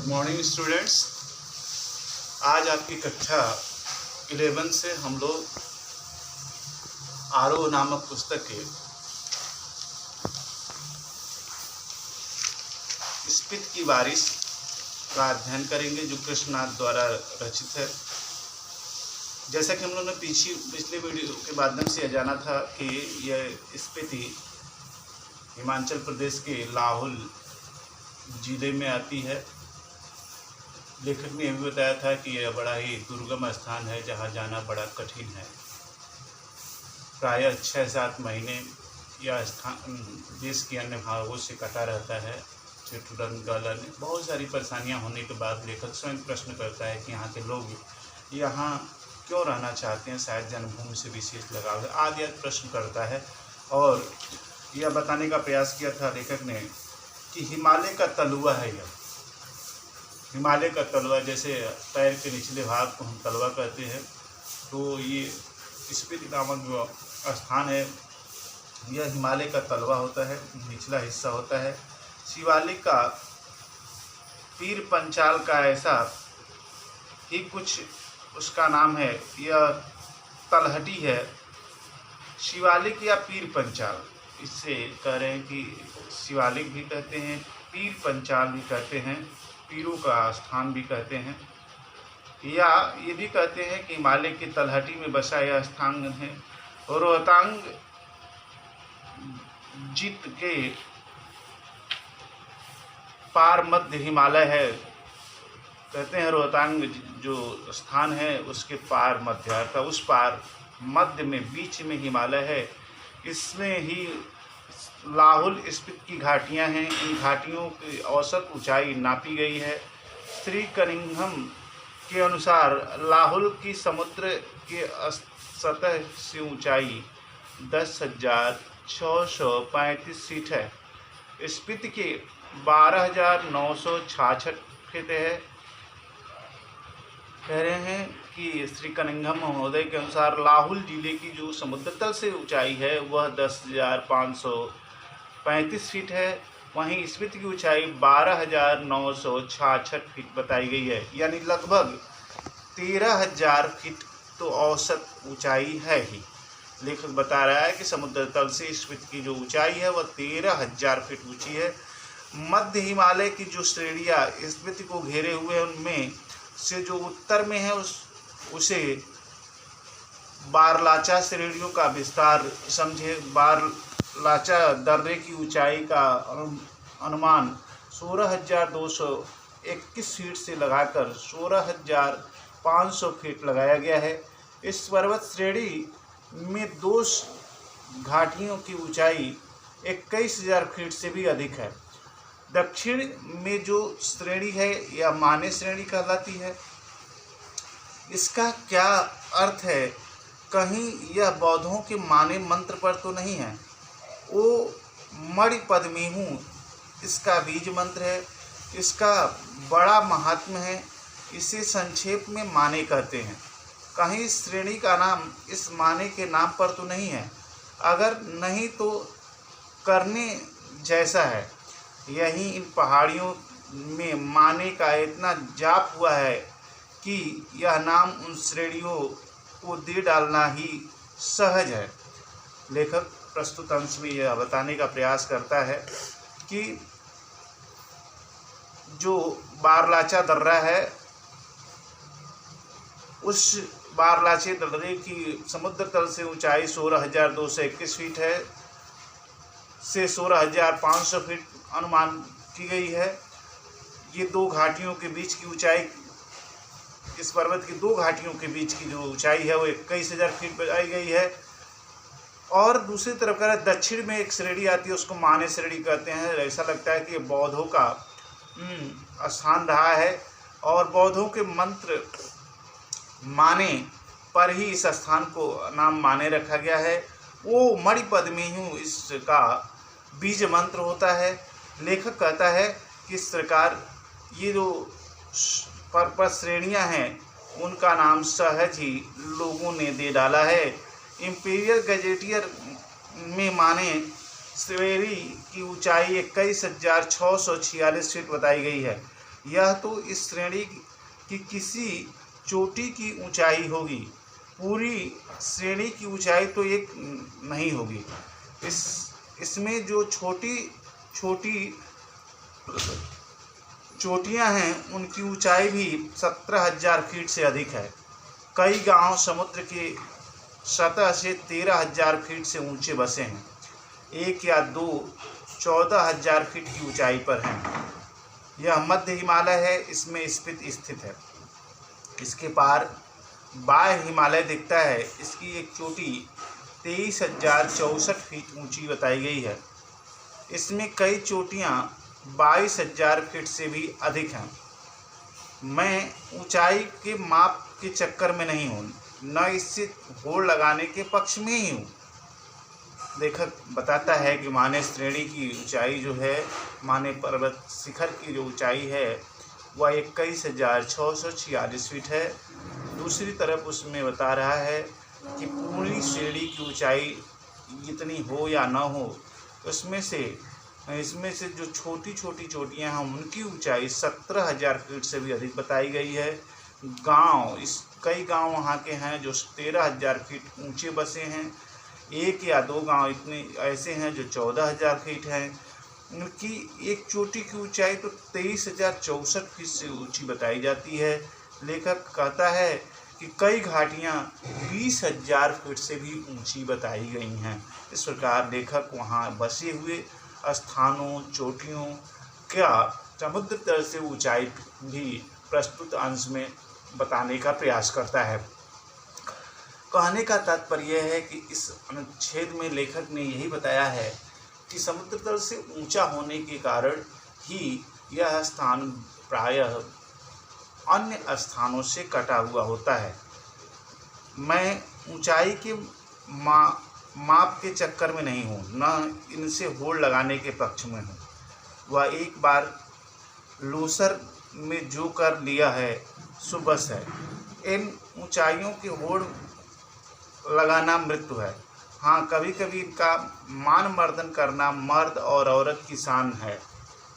Good morning students. आज आपकी कक्षा 11 से हम लोग आरोह नामक पुस्तक के स्पित की बारिश का अध्ययन करेंगे, जो कृष्णनाथ द्वारा रचित है। जैसा कि हम लोगों ने पिछले वीडियो के माध्यम से यह जाना था कि यह स्पीति हिमाचल प्रदेश के लाहौल जिले में आती है। लेखक ने यह भी बताया था कि यह बड़ा ही दुर्गम स्थान है, जहाँ जाना बड़ा कठिन है। प्रायः 6-7 महीने यह स्थान देश के अन्य भागों से कटा रहता है। ठिठुरन गलन बहुत सारी परेशानियां होने के बाद लेखक स्वयं प्रश्न करता है कि यहाँ के लोग यहाँ क्यों रहना चाहते हैं, शायद जन्मभूमि से विशेष लगाव है आदि प्रश्न करता है। और यह बताने का प्रयास किया था लेखक ने कि हिमालय का तलुआ है यह। हिमालय का तलवा, जैसे पैर के निचले भाग को हम तलवा कहते हैं, तो ये स्पीति नामक जो स्थान है यह हिमालय का तलवा होता है, निचला हिस्सा होता है। शिवालिक का पीर पंचाल का ऐसा ही कुछ उसका नाम है, यह तलहटी है। शिवालिक या पीर पंचाल, इससे कह रहे हैं कि शिवालिक भी कहते हैं, पीर पंचाल भी कहते हैं, पीरों का स्थान भी कहते हैं, या ये भी कहते हैं कि हिमालय की तलहटी में बसा यह स्थान है। रोहतांग जीत के पार मध्य हिमालय है, कहते हैं। रोहतांग जो स्थान है उसके पार मध्य, अर्थात उस पार मध्य में बीच में हिमालय है। इसमें ही लाहौल स्पीति की घाटियां हैं। इन घाटियों की औसत ऊंचाई नापी गई है। श्री कनिंघम के अनुसार लाहौल की समुद्र के सतह से ऊंचाई 10,635 फीट है। स्पीति के 12,966 फीट है। कह रहे हैं कि श्री कनिंघम महोदय के अनुसार लाहौल जिले की जो समुद्र तल से ऊंचाई है वह 10,535 फीट है। वहीं स्पीति की ऊंचाई 12,966 फीट बताई गई है, यानी लगभग 13,000 फीट तो औसत ऊंचाई है ही। लेखक बता रहा है कि समुद्र तल से स्पीति की जो ऊंचाई है वह 13,000 फीट ऊंची है। मध्य हिमालय की जो श्रेणियाँ स्पीति को घेरे हुए हैं उनमें से जो उत्तर में है उसे बारलाचा श्रेणियों का विस्तार समझे। बारलाचा दर्रे की ऊंचाई का अनुमान 16,221 फीट से लगाकर 16,500 फीट लगाया गया है। इस पर्वत श्रेणी में 2 घाटियों की ऊंचाई 21,000 फीट से भी अधिक है। दक्षिण में जो श्रेणी है यह माने श्रेणी कहलाती है। इसका क्या अर्थ है? कहीं यह बौद्धों के माने मंत्र पर तो नहीं है। ओ मणि पद्मेहू इसका बीज मंत्र है। इसका बड़ा महात्म्य है। इसे संक्षेप में माने कहते हैं। कहीं श्रेणी का नाम इस माने के नाम पर तो नहीं है। अगर नहीं तो करने जैसा है। यहीं इन पहाड़ियों में माने का इतना जाप हुआ है कि यह नाम उन श्रेणियों को दे डालना ही सहज है। लेखक प्रस्तुत अंश में यह बताने का प्रयास करता है कि जो बारलाचा दर्रा है उस बारलाचे दर्रे की समुद्र तल से ऊंचाई 16,221 फीट है से 16,500 फीट अनुमान की गई है। ये 2 घाटियों के बीच की ऊंचाई, इस पर्वत की 2 घाटियों के बीच की जो ऊंचाई है वो 21,000 फीट बताई गई है। और दूसरी तरफ का दक्षिण में एक श्रेणी आती है, उसको माने श्रेणी कहते हैं। ऐसा लगता है कि बौद्धों का स्थान रहा है और बौद्धों के मंत्र माने पर ही इस स्थान को नाम माने रखा गया है। वो मणि पद्मेहू इसका बीज मंत्र होता है। लेखक कहता है कि इस प्रकार ये जो पर्वत श्रेणियाँ हैं उनका नाम सहज ही लोगों ने दे डाला है। इंपीरियल गजेटियर में माने श्रेणी की ऊंचाई 21,646 फीट बताई गई है। यह तो इस श्रेणी की किसी चोटी की ऊंचाई होगी, पूरी श्रेणी की ऊंचाई तो एक नहीं होगी। इसमें जो छोटी छोटी चोटियां हैं उनकी ऊंचाई भी 17,000 फीट से अधिक है। कई गांव समुद्र के सतह से 13,000 फीट से ऊंचे बसे हैं। एक या दो 14,000 फीट की ऊंचाई पर हैं। यह मध्य हिमालय है, इसमें स्थित है। इसके पार बाह्य हिमालय दिखता है। इसकी एक चोटी 23,064 फीट ऊंची बताई गई है। इसमें कई चोटियां 22,000 फीट से भी अधिक हैं। मैं ऊंचाई के माप के चक्कर में नहीं हूँ, न इससे होड़ लगाने के पक्ष में ही हूँ। लेखक बताता है कि माने श्रेणी की ऊंचाई जो है, माने पर्वत शिखर की जो ऊंचाई है वह 21,646 फीट है। दूसरी तरफ उसमें बता रहा है कि पूरी श्रेणी की ऊंचाई इतनी हो या न हो, इसमें से जो छोटी छोटी चोटियां हैं उनकी ऊंचाई 17,000 फीट से भी अधिक बताई गई है। कई गांव वहाँ के हैं जो 13,000 फीट ऊंचे बसे हैं। एक या दो गांव इतने ऐसे हैं जो 14,000 फीट हैं। उनकी एक चोटी की ऊंचाई तो 23,064 फीट से ऊंची बताई जाती है। लेखक कहता है कि कई घाटियां 20,000 फीट से भी ऊंची बताई गई हैं। इस प्रकार लेखक वहाँ बसे हुए स्थानों, चोटियों का समुद्र तल से ऊंचाई भी प्रस्तुत अंश में बताने का प्रयास करता है। कहने का तात्पर्य है कि इस अनुच्छेद में लेखक ने यही बताया है कि समुद्र तल से ऊंचा होने के कारण ही यह स्थान प्रायः अन्य स्थानों से कटा हुआ होता है। मैं ऊंचाई के माप के चक्कर में नहीं हूँ, न इनसे होड़ लगाने के पक्ष में हूँ। वह एक बार लोसर में जो कर लिया है सो बस है। इन ऊंचाइयों की होड़ लगाना मृत्यु है। हाँ, कभी कभी इनका मान मर्दन करना मर्द और औरत की शान है।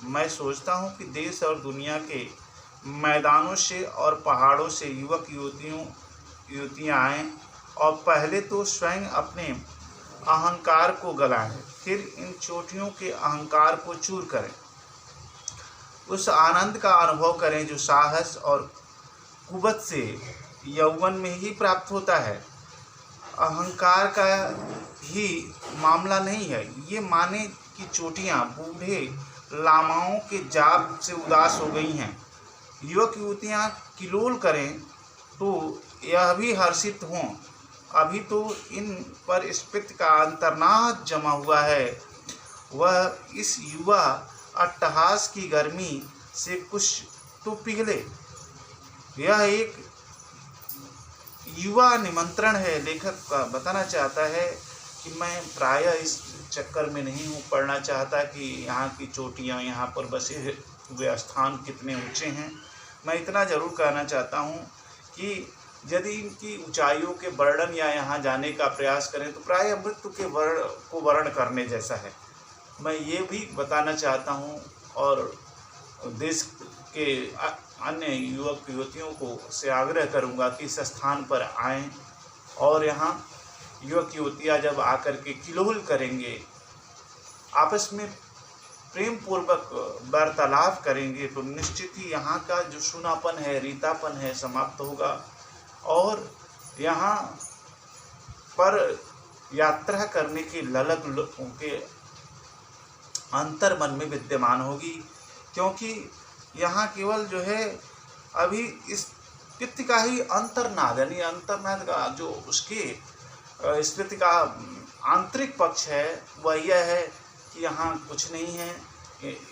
मैं सोचता हूँ कि देश और दुनिया के मैदानों से और पहाड़ों से युवक युवतियाँ आएँ और पहले तो स्वयं अपने अहंकार को गलाएं, फिर इन चोटियों के अहंकार को चूर करें। उस आनंद का अनुभव करें जो साहस और कुवत से यौवन में ही प्राप्त होता है। अहंकार का ही मामला नहीं है। ये माने कि चोटियाँ बूढ़े लामाओं के जाप से उदास हो गई हैं। युवक युवतियाँ किलोल करें तो यह भी हर्षित हों। अभी तो इन पर स्पित का अंतर्नाद जमा हुआ है। वह इस युवा अट्टहास की गर्मी से कुछ तो पिघले। यह एक युवा निमंत्रण है। लेखक का बताना चाहता है कि मैं प्रायः इस चक्कर में नहीं हूँ, पढ़ना चाहता कि यहाँ की चोटियाँ, यहाँ पर बसे हुए स्थान कितने ऊंचे हैं। मैं इतना ज़रूर कहना चाहता हूँ कि यदि इनकी ऊंचाइयों के वर्णन या यहाँ जाने का प्रयास करें तो प्रायः मृत्यु के वर्ण करने जैसा है। मैं ये भी बताना चाहता हूँ और देश के अन्य युवक युवतियों को से आग्रह करूँगा कि इस स्थान पर आएँ और यहाँ युवक युवतियाँ जब आकर के किलोल करेंगे, आपस में प्रेम पूर्वक वार्तालाप करेंगे तो निश्चित ही यहाँ का जो सूनापन है, रीतापन है, समाप्त होगा और यहाँ पर यात्रा करने की ललक उनके अंतर मन में विद्यमान होगी। क्योंकि यहाँ केवल जो है अभी इस स्थिति का ही अंतर्नाद, यानी अंतर्नाद का जो उसके स्थिति का आंतरिक पक्ष है वह यह है कि यहाँ कुछ नहीं है।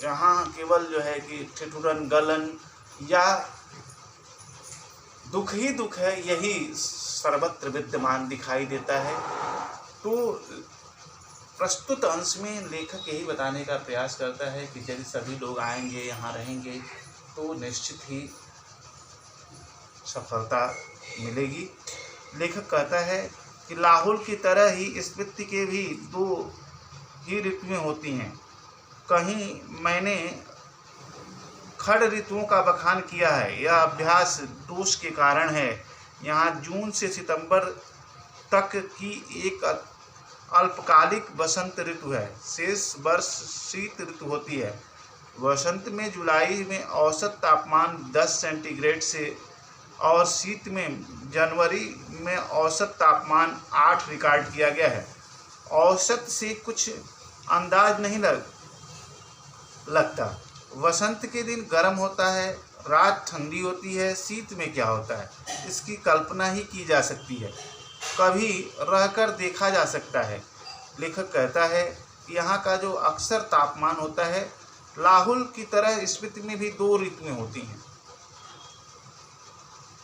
यहाँ केवल जो है कि ठिठुरन गलन या दुख ही दुख है, यही सर्वत्र विद्यमान दिखाई देता है। तो प्रस्तुत अंश में लेखक यही बताने का प्रयास करता है कि यदि सभी लोग आएंगे, यहाँ रहेंगे तो निश्चित ही सफलता मिलेगी। लेखक कहता है कि लाहौल की तरह ही स्फीति के भी दो ही ऋतुएं होती हैं। कहीं मैंने खड़ ऋतुओं का बखान किया है। यह अभ्यास दोष के कारण है। यहाँ जून से सितंबर तक की एक अल्पकालिक वसंत ऋतु है। शेष वर्ष शीत ऋतु होती है। वसंत में जुलाई में औसत तापमान 10 सेंटीग्रेड से और शीत में जनवरी में औसत तापमान 8 रिकॉर्ड किया गया है। औसत से कुछ अंदाज नहीं लगता। वसंत के दिन गर्म होता है, रात ठंडी होती है। शीत में क्या होता है इसकी कल्पना ही की जा सकती है, कभी रहकर देखा जा सकता है। लेखक कहता है यहाँ का जो अक्सर तापमान होता है, लाहुल की तरह स्पीति में भी 2 ऋतुएं होती हैं।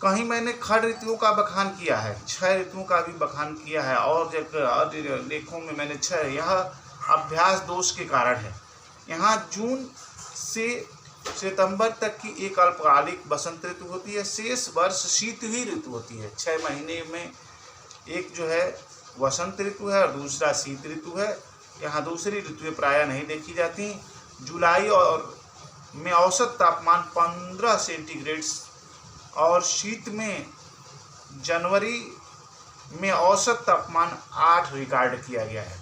कहीं मैंने खड़ ऋतुओं का बखान किया है, 6 ऋतुओं का भी बखान किया है, और लेखों में मैंने 6। यह अभ्यास दोष के कारण है। यहाँ जून से सितंबर तक की एक अल्पकालिक बसंत ऋतु होती है। शेष वर्ष शीत ही ऋतु होती है। 6 महीने में एक जो है वसंत ऋतु है और दूसरा शीत ऋतु है। यहाँ दूसरी ऋतुएं प्रायः नहीं देखी जाती। जुलाई और में औसत तापमान 15 सेंटीग्रेड और शीत में जनवरी में औसत तापमान 8 रिकॉर्ड किया गया है।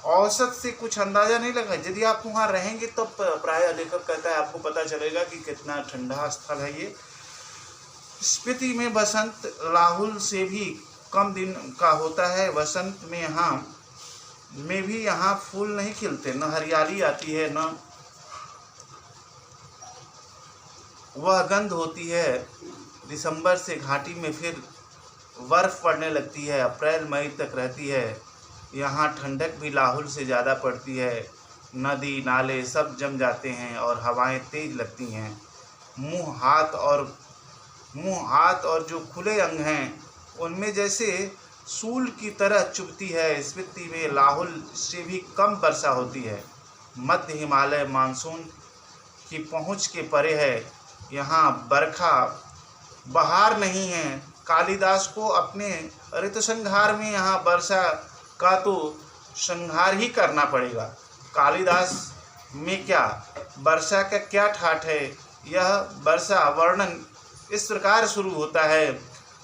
औसत से कुछ अंदाजा नहीं लगा। यदि आप वहाँ रहेंगे तो प्रायः लेखक कहता है आपको पता चलेगा कि कितना ठंडा स्थल है ये। स्पीति में बसंत लाहुल से भी कम दिन का होता है। वसंत में भी यहाँ फूल नहीं खिलते, न हरियाली आती है, न वह गंध होती है। दिसंबर से घाटी में फिर बर्फ पड़ने लगती है, अप्रैल मई तक रहती है। यहाँ ठंडक भी लाहुल से ज़्यादा पड़ती है। नदी नाले सब जम जाते हैं और हवाएं तेज लगती हैं। मुंह हाथ और जो खुले अंग हैं उनमें जैसे सूल की तरह चुभती है। स्पीति में लाहुल से भी कम वर्षा होती है। मध्य हिमालय मानसून की पहुंच के परे है। यहाँ बरखा बहार नहीं है। कालिदास को अपने ऋतुसंहार में यहाँ वर्षा का तो संहार ही करना पड़ेगा। कालिदास में क्या वर्षा का क्या ठाठ है। यह वर्षा वर्णन इस प्रकार शुरू होता है।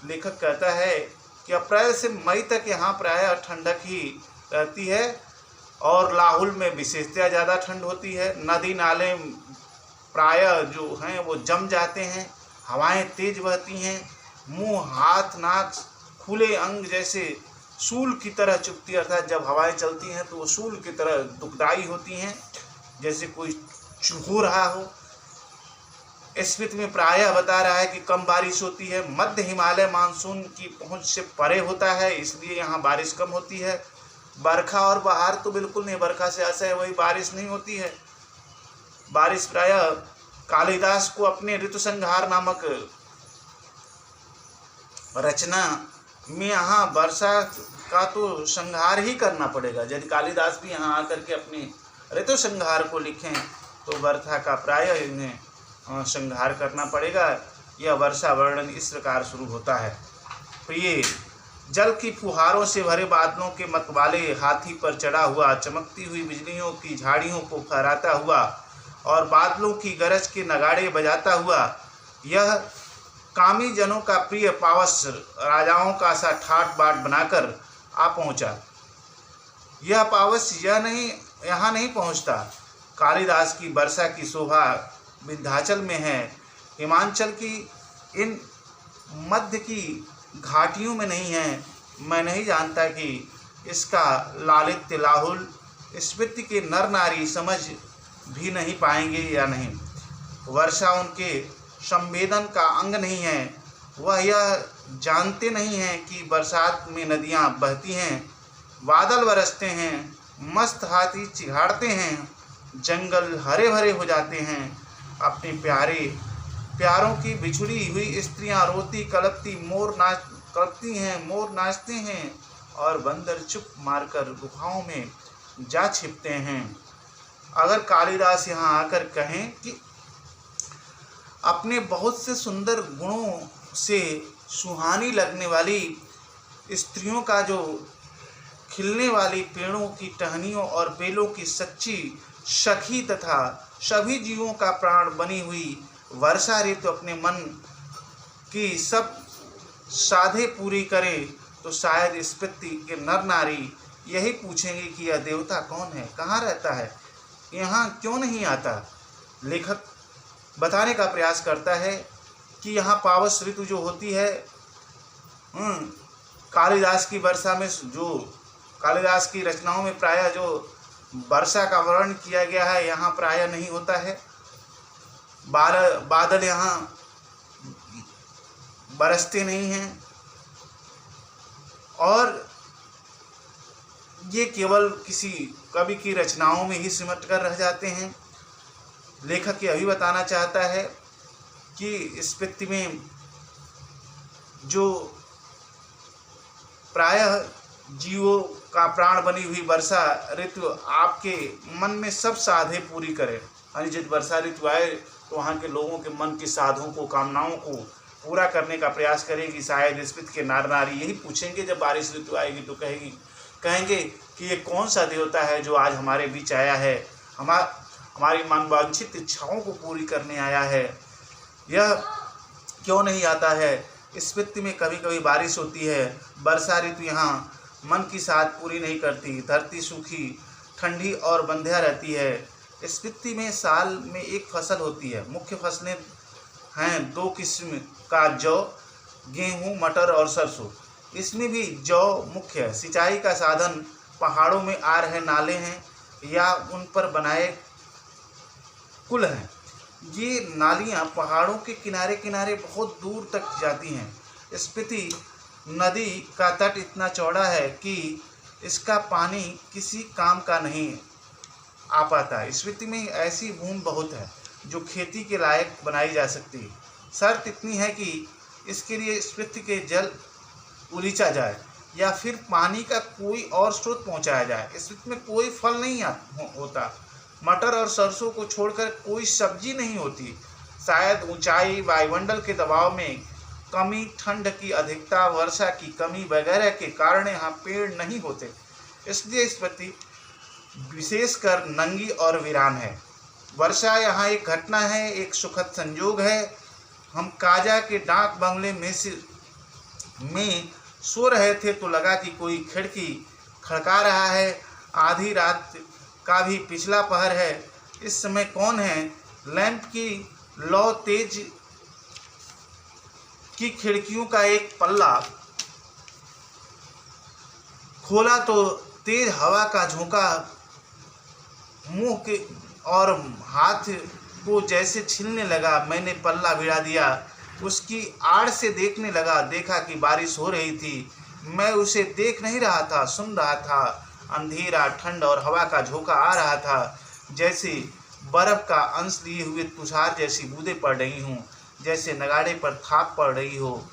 लेखक कहता है कि अप्रैल से मई तक यहाँ प्रायः ठंडक ही रहती है और लाहुल में विशेषतः ज़्यादा ठंड होती है। नदी नाले प्रायः जो हैं वो जम जाते हैं, हवाएं तेज बहती हैं। मुंह हाथ नाक खुले अंग जैसे सूल की तरह चुभती है, अर्थात जब हवाएं चलती हैं तो वो सूल की तरह दुखदाई होती हैं, जैसे कोई चुभ रहा हो। स्पीति में प्रायः बता रहा है कि कम बारिश होती है। मध्य हिमालय मानसून की पहुंच से परे होता है, इसलिए यहाँ बारिश कम होती है। बरखा और बहार तो बिल्कुल नहीं, बरखा से ऐसा है वही बारिश नहीं होती है। बारिश प्रायः कालिदास को अपने ऋतुसंहार नामक रचना में यहाँ वर्षा का तो संहार ही करना पड़ेगा। यदि कालिदास भी यहाँ आकर के अपने ऋतुसंहार को लिखें तो वर्षा का प्रायः इन्हें संहार करना पड़ेगा। यह वर्षा वर्णन इस प्रकार शुरू होता है। प्रिय, जल की फुहारों से भरे बादलों के मतवाले हाथी पर चढ़ा हुआ, चमकती हुई बिजलियों की झाड़ियों को फहराता हुआ और बादलों की गरज के नगाड़े बजाता हुआ, यह कामी जनों का प्रिय पावस राजाओं का सा ठाट बाट बनाकर आ पहुँचा। यह पावस यहाँ नहीं पहुँचता। कालिदास की वर्षा की शोभा विंध्याचल में है, हिमांचल की इन मध्य की घाटियों में नहीं है। मैं नहीं जानता कि इसका लालित्य लाहुल स्पीति के नर नारी समझ भी नहीं पाएंगे या नहीं। वर्षा उनके संवेदन का अंग नहीं है। वह यह जानते नहीं हैं कि बरसात में नदियाँ बहती हैं, बादल बरसते हैं, मस्त हाथी चिघाड़ते हैं, जंगल हरे भरे हो जाते हैं। अपने प्यारों की बिछुड़ी हुई स्त्रियां रोती कलपती मोर नाचते हैं और बंदर चुप मारकर गुफाओं में जा छिपते हैं। अगर कालिदास यहाँ आकर कहें कि अपने बहुत से सुंदर गुणों से सुहानी लगने वाली स्त्रियों का जो खिलने वाली पेड़ों की टहनियों और बेलों की सच्ची सखी तथा सभी जीवों का प्राण बनी हुई वर्षा ऋतु अपने मन की सब साधे पूरी करे तो शायद इस पृथ्वी के नर नारी यही पूछेंगे कि यह देवता कौन है, कहाँ रहता है, यहाँ क्यों नहीं आता। लेखक बताने का प्रयास करता है कि यहाँ पावस ऋतु जो होती है, कालिदास की वर्षा में, जो कालिदास की रचनाओं में प्रायः जो वर्षा का वर्णन किया गया है, यहाँ प्रायः नहीं होता है। बादल यहाँ बरसते नहीं हैं और ये केवल किसी कवि की रचनाओं में ही सिमट कर रह जाते हैं। लेखक यह भी बताना चाहता है कि इस पृथ्वी में जो प्रायः जीवों का प्राण बनी हुई वर्षा ऋतु आपके मन में सब साधे पूरी करे। यानी जब वर्षा ऋतु आए तो वहाँ के लोगों के मन की साधों को, कामनाओं को पूरा करने का प्रयास करेगी। शायद इस पृथ्वी के नार नारी यही पूछेंगे जब बारिश ऋतु आएगी तो कहेंगे कि ये कौन सा देवता है जो आज हमारे बीच आया है, हमारी मनवांछित इच्छाओं को पूरी करने आया है, यह क्यों नहीं आता है। इस पृथ्वी में कभी कभी बारिश होती है, वर्षा ऋतु यहाँ मन की साध पूरी नहीं करती। धरती सूखी, ठंडी और बंध्या रहती है। इस पृथ्वी में साल में एक फसल होती है। मुख्य फसलें हैं दो किस्म का, जौ, गेहूँ, मटर और सरसों। इसमें भी जौ मुख्य है। सिंचाई का साधन पहाड़ों में आ रहे नाले हैं या उन पर बनाए कुल हैं। ये नालियाँ पहाड़ों के किनारे किनारे बहुत दूर तक जाती हैं। स्पीति नदी का तट इतना चौड़ा है कि इसका पानी किसी काम का नहीं आ पाता। स्पीति में ऐसी भूमि बहुत है जो खेती के लायक बनाई जा सकती है। शर्त इतनी है कि इसके लिए स्पीति के जल उलीचा जाए या फिर पानी का कोई और स्रोत पहुंचाया जाए। स्पीति में कोई फल नहीं होता। मटर और सरसों को छोड़कर कोई सब्जी नहीं होती। शायद ऊंचाई, वायुमंडल के दबाव में कमी, ठंड की अधिकता, वर्षा की कमी वगैरह के कारण यहाँ पेड़ नहीं होते। इसलिए स्पीति विशेषकर नंगी और वीरान है। वर्षा यहाँ एक घटना है, एक सुखद संयोग है। हम काजा के डाक बंगले में सो रहे थे तो लगा कि कोई खिड़की खड़का रहा है। आधी रात का भी पिछला पहर है। इस समय कौन है? लैंप की लौ तेज की खिड़कियों का एक पल्ला खोला तो तेज हवा का झोंका मुंह के और हाथ को जैसे छीलने लगा। मैंने पल्ला भिड़ा दिया, उसकी आड़ से देखने लगा। देखा कि बारिश हो रही थी। मैं उसे देख नहीं रहा था, सुन रहा था। अंधेरा, ठंड और हवा का झोंका आ रहा था। जैसे बर्फ का अंश लिए हुए तुषार जैसी बूंदें पड़ रही हूँ, जैसे नगाड़े पर थाप पड़ रही हो।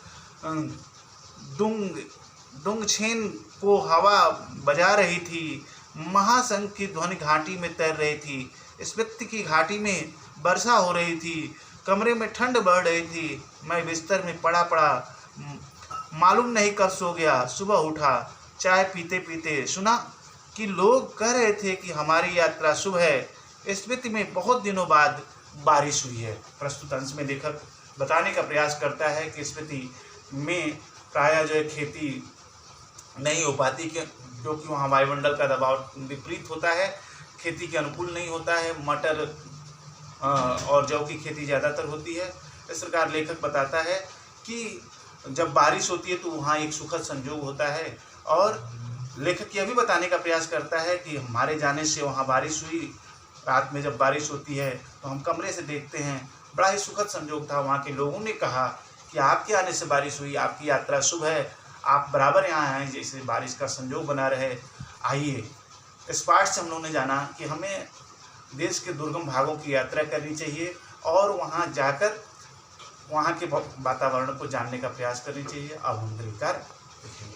दुंग छेन को हवा बजा रही थी। महाशंख की ध्वनि घाटी में तैर रही थी। स्पीति की घाटी में वर्षा हो रही थी। कमरे में ठंड बढ़ रही थी। मैं बिस्तर में पड़ा मालूम नहीं कब सो गया। सुबह उठा, चाय पीते पीते सुना कि लोग कह रहे थे कि हमारी यात्रा शुभ है। स्पीति में बहुत दिनों बाद बारिश हुई है। प्रस्तुत अंश में लेखक बताने का प्रयास करता है कि स्पीति में प्रायः जो है खेती नहीं हो पाती, क्योंकि वहाँ वायुमंडल का दबाव विपरीत होता है, खेती के अनुकूल नहीं होता है। मटर और जौ की खेती ज़्यादातर होती है। इस प्रकार लेखक बताता है कि जब बारिश होती है तो वहाँ एक सुखद संयोग होता है। और लेखक यह भी बताने का प्रयास करता है कि हमारे जाने से वहाँ बारिश हुई। रात में जब बारिश होती है तो हम कमरे से देखते हैं, बड़ा ही सुखद संयोग था। वहाँ के लोगों ने कहा कि आपके आने से बारिश हुई, आपकी यात्रा शुभ है, आप बराबर यहाँ आएँ जैसे बारिश का संयोग बना रहे। आइए, इस पाठ से हम लोगों ने जाना कि हमें देश के दुर्गम भागों की यात्रा करनी चाहिए और वहाँ जाकर वहाँ के वातावरण को जानने का प्रयास करनी चाहिए। अब हम गृह कार्य देखेंगे।